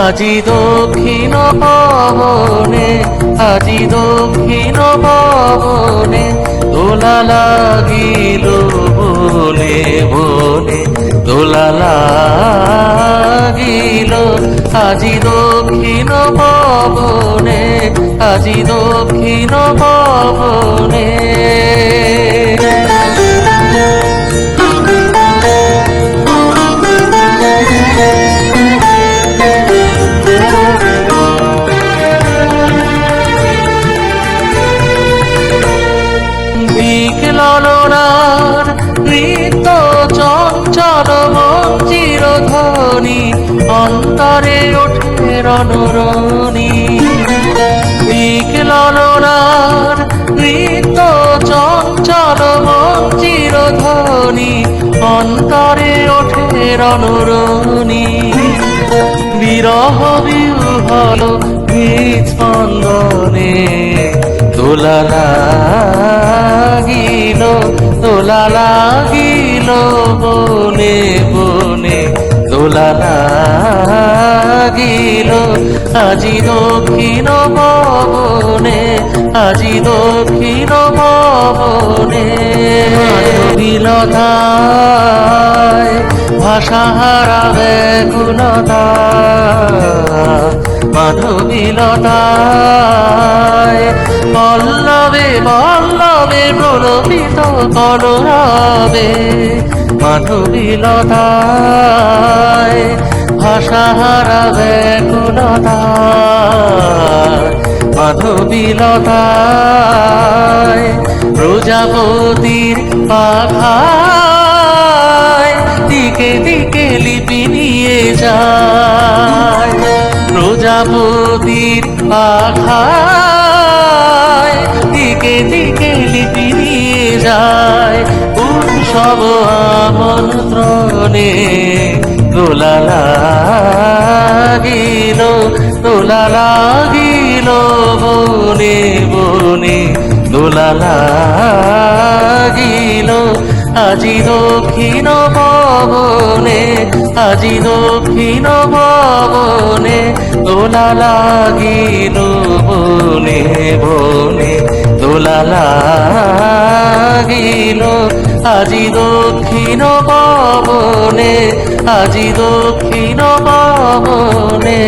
আজি দক্ষিণ পবনে, আজি দক্ষিণ পবনে দোলা লাগিল বনে বনে, দোলা লাগিল আজি দক্ষিণ পবনে, আজি দক্ষিণ পবনে। ললনার নৃত্য চঞ্চল মঞ্জির ধ্বনি, অন্তরে ওঠে রণরণি। ললনার নৃত্য চঞ্চল মঞ্জির ধ্বনি, অন্তরে ওঠে রণরণি। বিরহ বিহ্বল হৃৎস্পন্দনে দোলা লাগিল, দোলা লাগিল বনে বনে, দোলা লাগিল আজি দক্ষিণ পবনে, আজি দক্ষিণ পবনে। মাধবীলতায় ভাষাহারা ব্যাকুলতা, মাধবীলতায় পল্লবে পল্লবে প্রলোভিত কলরবে, মাধবীলতায় ভাষাহারা ব্যাকুলতা, মাধবীলতায় প্রজাপতির পাখায় দিকে দিকে লিপি নিয়ে যায়, প্রজাপতির পাখায় দিকে দিকে লিপি নিয়ে যায়। উৎসব আমন্ত্রণে দোলা লাগিল, দোলা লাগিল বনে বনে, দোলা লাগিল আজি দক্ষিণ পবনে, আজি দক্ষিণ পবনে দোলা লাগিল বনে বনে, দোলা লাগিল আজি দক্ষিণ পবনে, আজি দক্ষিণ পবনে।